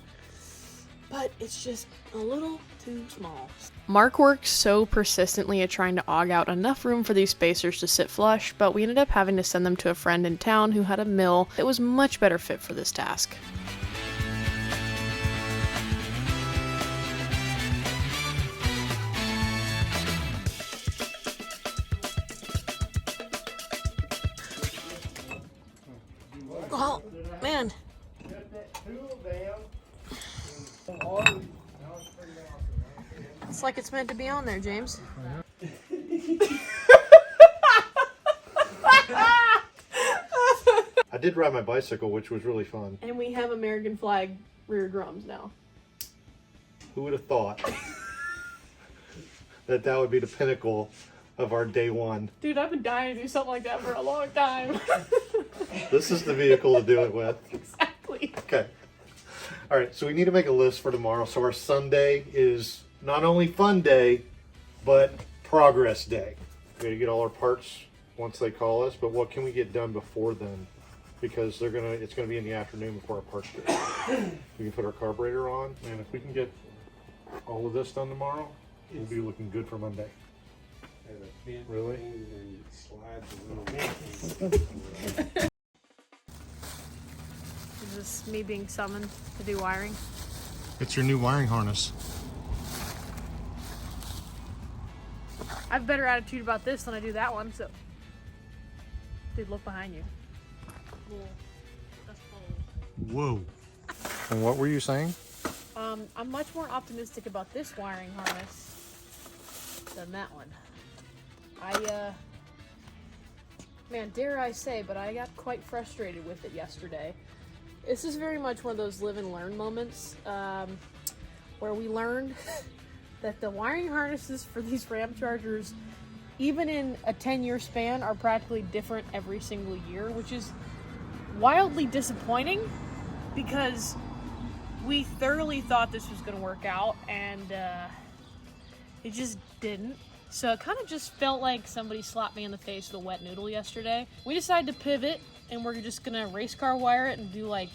But it's just a little too small. Mark worked so persistently at trying to aug out enough room for these spacers to sit flush, but we ended up having to send them to a friend in town who had a mill that was much better fit for this task. Oh, man. It's like it's meant to be on there, James. I did ride my bicycle, which was really fun. And we have American flag rear drums now. Who would have thought that that would be the pinnacle of our day one? Dude, I've been dying to do something like that for a long time. This is the vehicle to do it with. Exactly. Okay. All right, so we need to make a list for tomorrow. So our Sunday is not only fun day, but progress day. We got to get all our parts once they call us, but what can we get done before then? Because it's gonna be in the afternoon before our parts get. We can put our carburetor on, and if we can get all of this done tomorrow, we'll be looking good for Monday. Really? Is this me being summoned to do wiring? It's your new wiring harness. I have a better attitude about this than I do that one, so. Dude, look behind you. Cool. That's cool. Whoa. And what were you saying? I'm much more optimistic about this wiring harness than that one. Man, dare I say, but I got quite frustrated with it yesterday. This is very much one of those live and learn moments, where we learned that the wiring harnesses for these RamChargers, even in a 10-year span, are practically different every single year, which is wildly disappointing because we thoroughly thought this was going to work out, and it just didn't. So it kind of just felt like somebody slapped me in the face with a wet noodle yesterday. We decided to pivot, and we're just gonna race car wire it and do like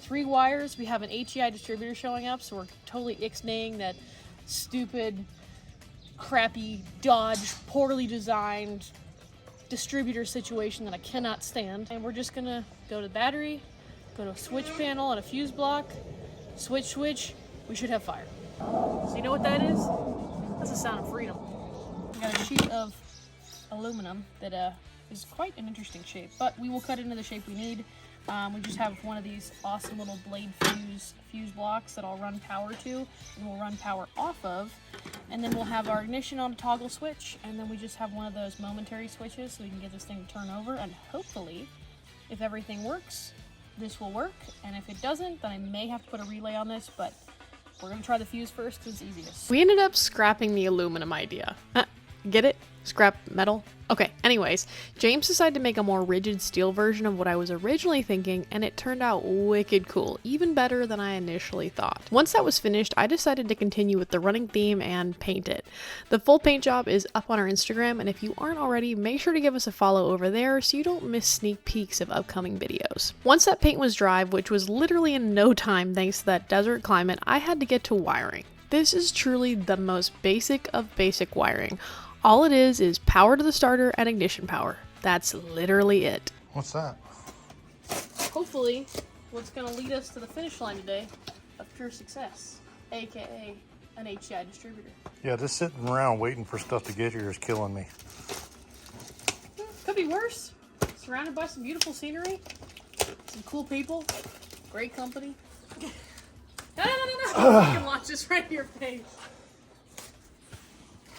3 wires. We have an HEI distributor showing up, so we're totally ixnaying that stupid, crappy Dodge, poorly designed distributor situation that I cannot stand. And we're just gonna go to the battery, go to a switch panel and a fuse block, switch, we should have fire. So you know what that is? That's the sound of freedom. We got a sheet of aluminum that is quite an interesting shape, but we will cut it into the shape we need. We just have one of these awesome little blade fuse blocks that I'll run power to, and we'll run power off of, and then we'll have our ignition on a toggle switch, and then we just have one of those momentary switches so we can get this thing to turn over, and hopefully, if everything works, this will work, and if it doesn't, then I may have to put a relay on this, but we're gonna try the fuse first because it's easiest. We ended up scrapping the aluminum idea. Get it? Scrap metal? Okay, anyways, James decided to make a more rigid steel version of what I was originally thinking, and it turned out wicked cool, even better than I initially thought. Once that was finished, I decided to continue with the running theme and paint it. The full paint job is up on our Instagram, and if you aren't already, make sure to give us a follow over there so you don't miss sneak peeks of upcoming videos. Once that paint was dry, which was literally in no time thanks to that desert climate, I had to get to wiring. This is truly the most basic of basic wiring. All it is power to the starter and ignition power. That's literally it. What's that? Hopefully, what's going to lead us to the finish line today of pure success, aka an HEI distributor. Yeah, just sitting around waiting for stuff to get here is killing me. Could be worse. Surrounded by some beautiful scenery, some cool people, great company. No. You can watch this right in your face.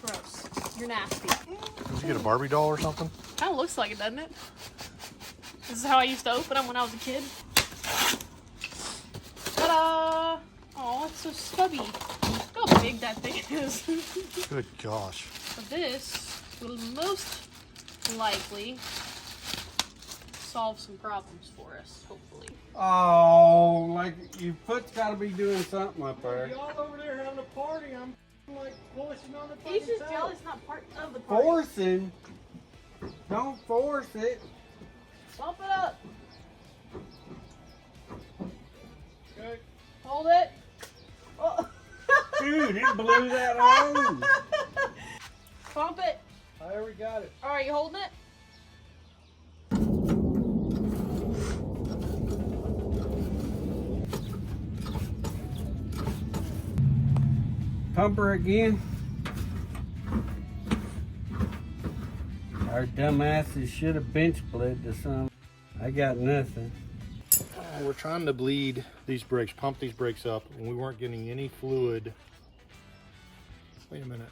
Gross. You're nasty. Did you get a Barbie doll or something? Kind of looks like it, doesn't it? This is how I used to open them when I was a kid. Ta-da! Oh, it's so stubby. Look how big that thing is. Good gosh. So this will most likely solve some problems for us, hopefully. Oh, like your foot's got to be doing something up there. Y'all over there having a party. I'm like pushing on the He's just jealous, not part of the party. Forcing. Don't force it. Bump it up. Okay. Hold it. Oh. Dude, it blew that hose. Pump it. There we got it. All right, you holding it? Pump her again. Our dumbasses should have bench bled to some. I got nothing. We're trying to bleed these brakes, pump these brakes up, and we weren't getting any fluid. Wait a minute.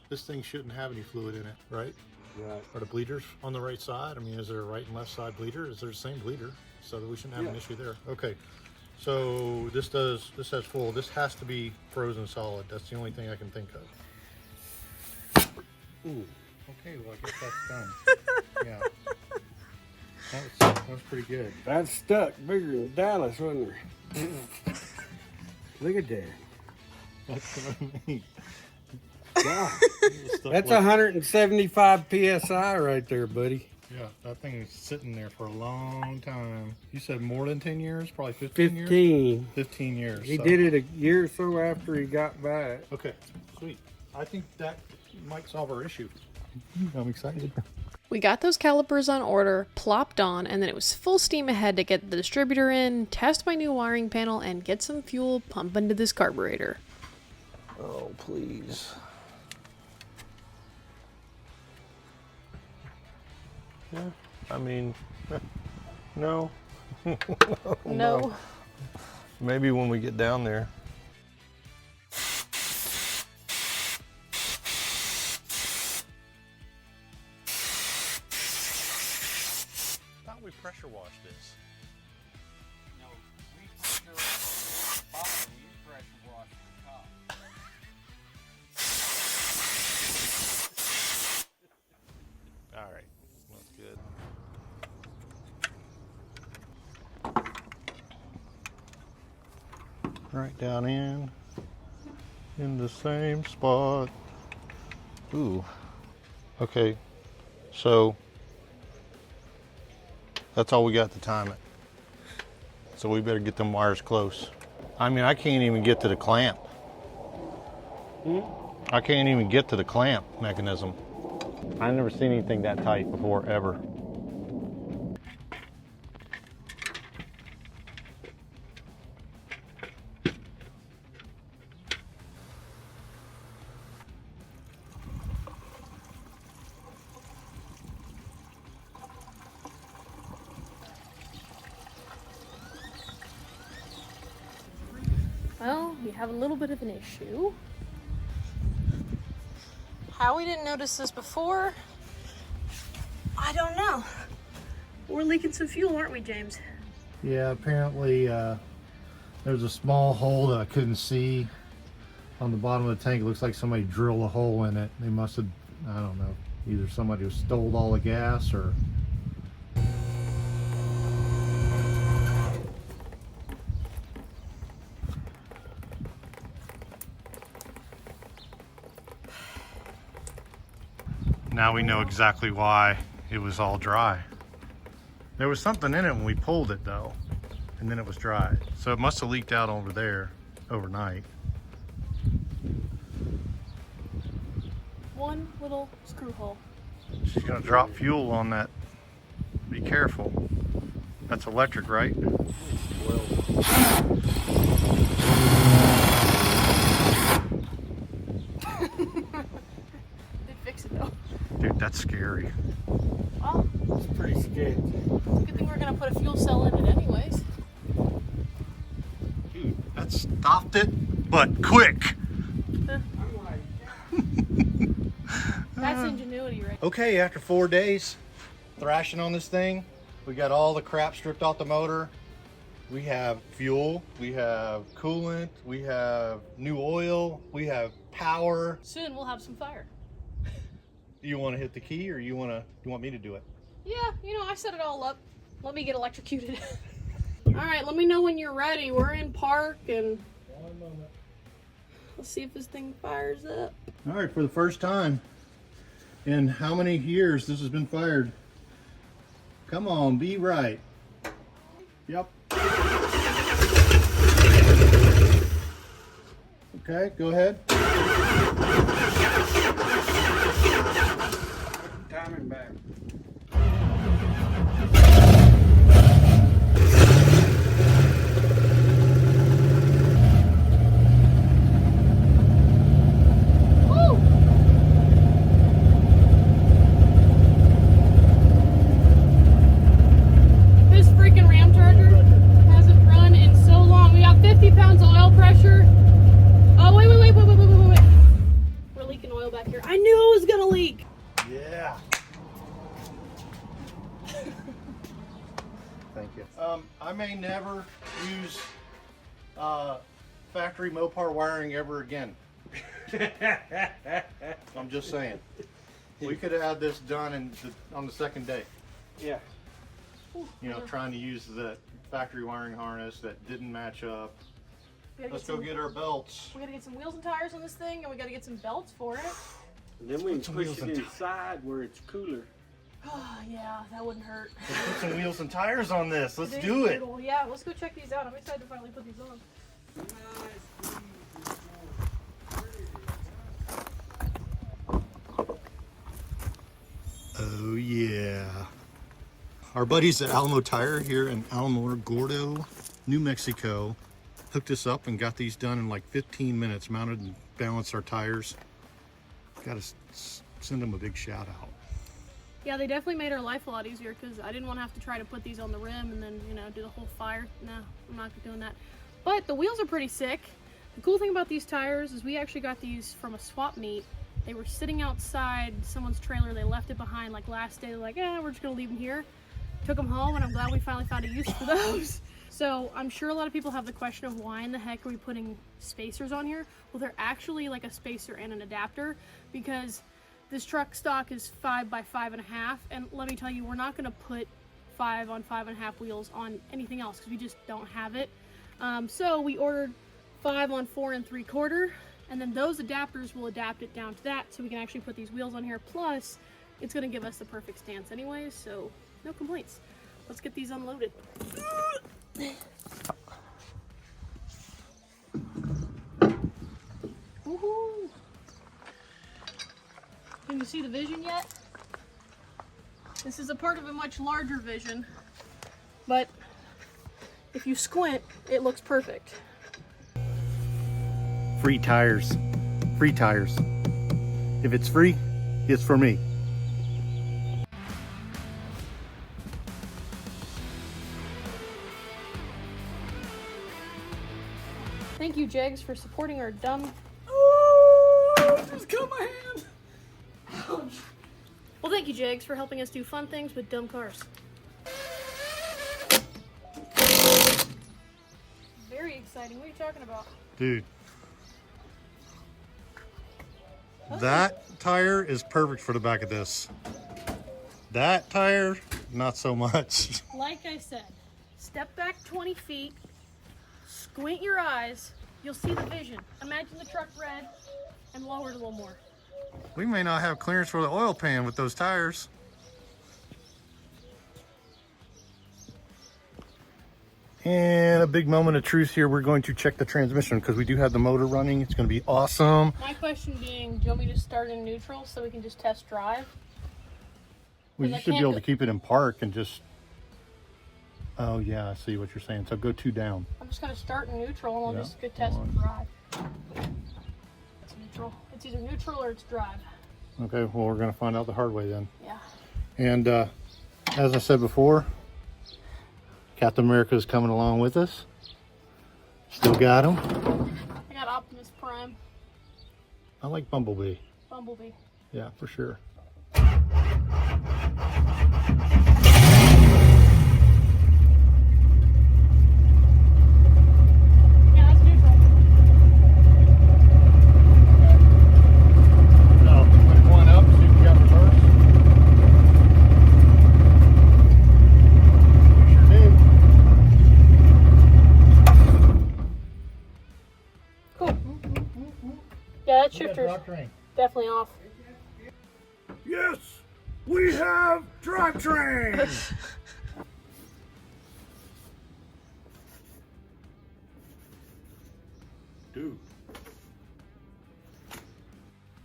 This thing shouldn't have any fluid in it, right? Right. Are the bleeders on the right side? I mean, is there a right and left side bleeder? Is there the same bleeder? So that we shouldn't have an issue there. Okay. So this has full. This has to be frozen solid. That's the only thing I can think of. Ooh. Okay, well I guess that's done. Yeah. That was pretty good. That stuck bigger than Dallas, wasn't it? Look at that. That's what I mean. Wow. That's 175 PSI right there, buddy. Yeah, that thing is sitting there for a long time. You said more than 10 years? Probably 15 years? 15. 15 years. He did it a year or so after he got back. Okay, sweet. I think that might solve our issue. I'm excited. We got those calipers on order, plopped on, and then it was full steam ahead to get the distributor in, test my new wiring panel, and get some fuel pump into this carburetor. Oh, please. Yeah, I mean, no. No. Maybe when we get down there. Thought we pressure washed this. No, we pressure washed the bottom, you pressure washed the top. All right, that's good. Right down in the same spot. Ooh. Okay, so that's all we got to time it. So we better get them wires close. I mean, I can't even get to the clamp. I can't even get to the clamp mechanism. I've never seen anything that tight before, ever. Well, we have a little bit of an issue. How we didn't notice this before, I don't know. We're leaking some fuel, aren't we, James? Yeah, apparently there's a small hole that I couldn't see on the bottom of the tank. It looks like somebody drilled a hole in it. They must have, I don't know, either somebody stole all the gas or... Now we know exactly why it was all dry. There was something in it when we pulled it though, and then it was dry. So it must have leaked out over there overnight. One little screw hole. She's gonna drop fuel on that. Be careful. That's electric, right? They fix it though. Dude, that's scary. Well, It's pretty sketchy. good thing we're gonna put a fuel cell in it anyways. Dude, that stopped it, but quick. That's ingenuity, right? Okay, after 4 days thrashing on this thing, we got all the crap stripped off the motor. We have fuel, we have coolant, we have new oil, we have power. Soon we'll have some fire. You want to hit the key, or you want me to do it? Yeah, you know, I set it all up. Let me get electrocuted. All right, let me know when you're ready. We're in park, and let's see if this thing fires up. All right, for the first time in how many years this has been fired? Come on, be right. Yep. Okay, go ahead. Timing back. This freaking RamCharger hasn't run in so long. We got 50 pounds of oil pressure. Oh, wait. We're leaking oil back here. I knew it was gonna leak. Yeah. Thank you. I may never use factory Mopar wiring ever again. I'm just saying. We could have had this done on the second day. Yeah. You know, trying to use the factory wiring harness that didn't match up. Let's go get our belts. We gotta get some wheels and tires on this thing, and we gotta get some belts for it. And then we can push it inside where it's cooler. Oh, yeah, that wouldn't hurt. Let's put some wheels and tires on this. Let's do it. Brutal. Yeah, let's go check these out. I'm excited to finally put these on. Oh yeah. Our buddies at Alamo Tire here in Alamogordo, Gordo, New Mexico, hooked us up and got these done in like 15 minutes, mounted and balanced our tires. Gotta send them a big shout out. Yeah, they definitely made our life a lot easier because I didn't want to have to try to put these on the rim and then, you know, do the whole fire. No, I'm not doing that. But the wheels are pretty sick. The cool thing about these tires is we actually got these from a swap meet. They were sitting outside someone's trailer. They left it behind like last day. They're like, we're just gonna leave them here. Took them home, and I'm glad we finally found a use for those. So I'm sure a lot of people have the question of why in the heck are we putting spacers on here? Well, they're actually like a spacer and an adapter because this truck stock is 5 by 5.5, and let me tell you, we're not gonna put 5 on 5.5 wheels on anything else because we just don't have it. So we ordered 5 on 4 3/4, and then those adapters will adapt it down to that so we can actually put these wheels on here. Plus, it's gonna give us the perfect stance anyways, so no complaints. Let's get these unloaded. Woohoo! Can you see the vision yet? This is a part of a much larger vision, but if you squint, it looks perfect. Free tires. Free tires. If it's free, it's for me. Thank you, Jegs, for supporting our dumb... Oh, just cut my hand. Ouch. Well, thank you, Jegs, for helping us do fun things with dumb cars. Very exciting. What are you talking about? Dude. That tire is perfect for the back of this. That tire, not so much. Like I said, step back 20 feet, squint your eyes, you'll see the vision. Imagine the truck red and lower it a little more. We may not have clearance for the oil pan with those tires. And a big moment of truth here. We're going to check the transmission because we do have the motor running. It's going to be awesome. My question being, do you want me to start in neutral so we can just test drive? Well, you should be able to keep it in park and just... Oh yeah, I see what you're saying. So go 2 down. I'm just going to start in neutral and we'll just go test drive. It's neutral. It's either neutral or it's drive. Okay, well we're going to find out the hard way then. Yeah. And as I said before, Captain America is coming along with us. Still got him. I got Optimus Prime. I like Bumblebee. Bumblebee. Yeah, for sure. Shifter's definitely off. Yes, we have drivetrain. Dude.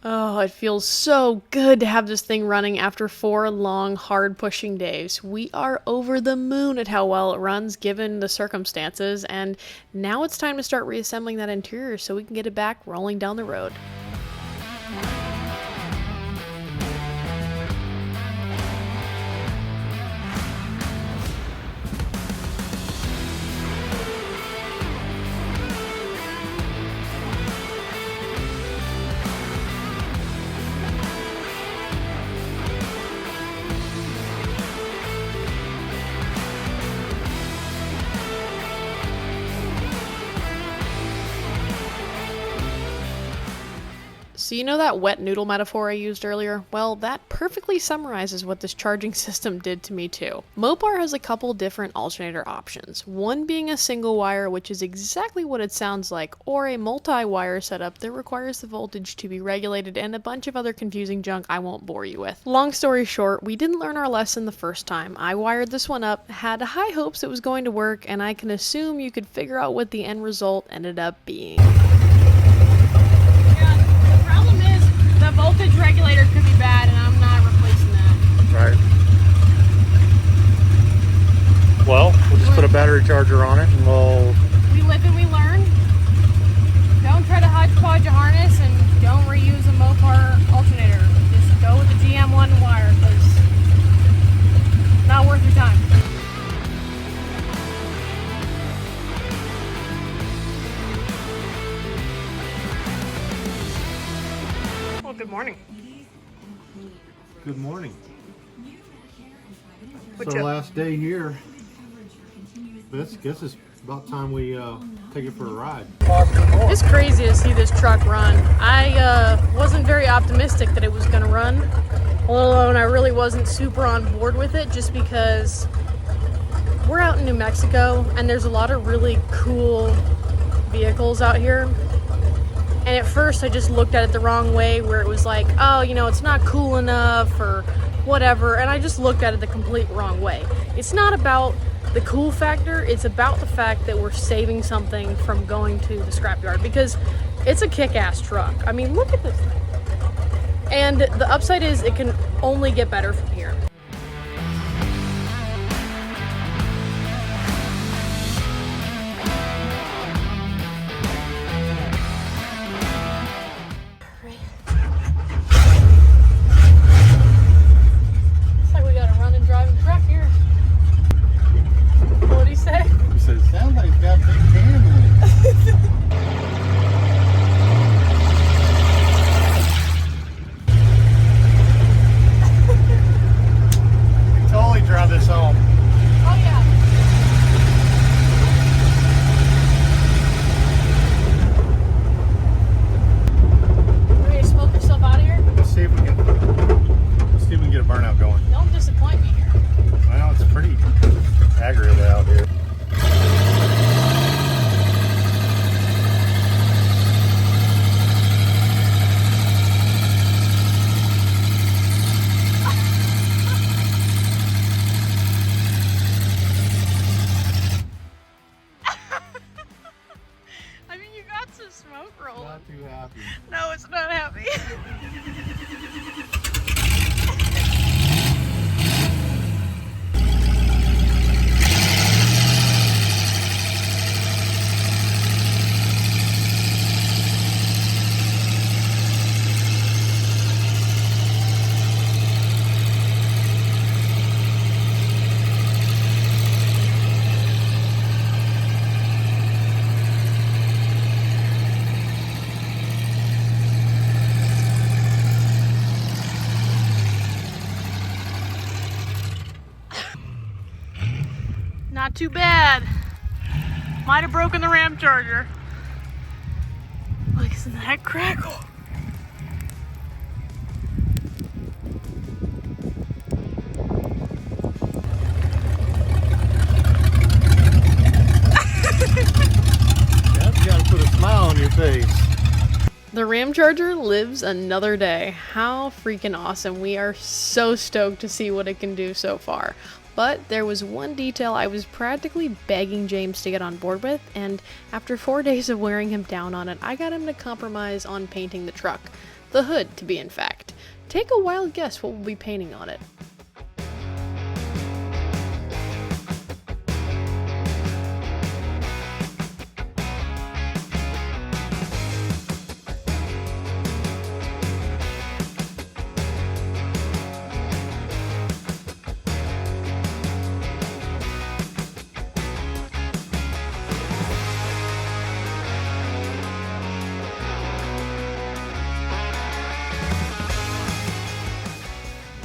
Oh, it feels so good to have this thing running after 4 long, hard-pushing days. We are over the moon at how well it runs given the circumstances, and now it's time to start reassembling that interior so we can get it back rolling down the road. So you know that wet noodle metaphor I used earlier? Well, that perfectly summarizes what this charging system did to me too. Mopar has a couple different alternator options, one being a single wire, which is exactly what it sounds like, or a multi-wire setup that requires the voltage to be regulated, and a bunch of other confusing junk I won't bore you with. Long story short, we didn't learn our lesson the first time. I wired this one up, had high hopes it was going to work, and I can assume you could figure out what the end result ended up being. The voltage regulator could be bad, and I'm not replacing that. Right. Well, we'll just put a battery charger on it and we'll... We live and we learn. Don't try to hodgepodge a harness and don't reuse a Mopar alternator. Just go with the GM1 wire, because it's not worth your time. Well, good morning. Good morning. What's It's our up? last day here. Guess it's about time we take it for a ride. It's crazy to see this truck run. I wasn't very optimistic that it was going to run, although I really wasn't super on board with it, just because we're out in New Mexico and there's a lot of really cool vehicles out here. And at first I just looked at it the wrong way, where it was like, oh, you know, it's not cool enough or whatever, and I just looked at it the complete wrong way. It's not about the cool factor, it's about the fact that we're saving something from going to the scrapyard, because it's a kick-ass truck. I mean, look at this thing. And the upside is it can only get better from here. It's like we got a running, driving truck here. What did he say? He said, it sounds like it's got a big cam in it. You totally drive this home. Oh yeah. You ready to smoke yourself out of here? Let's see if we can get a burnout going. Don't disappoint me here. Well, it's pretty accurate out here. I mean, you got some smoke rolling. Not too happy. No, it's not happy. Not too bad. Might have broken the RamCharger. Look, isn't that crackle? Yep, you gotta put a smile on your face. The RamCharger lives another day. How freaking awesome. We are so stoked to see what it can do so far. But there was one detail I was practically begging James to get on board with, and after 4 days of wearing him down on it, I got him to compromise on painting the truck. The hood, to be in fact. Take a wild guess what we'll be painting on it.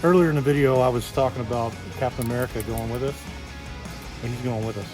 Earlier in the video, I was talking about Captain America going with us, and he's going with us.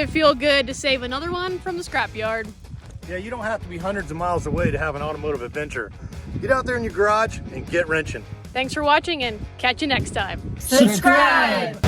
it feel good to save another one from the scrapyard? Yeah, you don't have to be hundreds of miles away to have an automotive adventure. Get out there in your garage and get wrenching. Thanks for watching and catch you next time. Subscribe!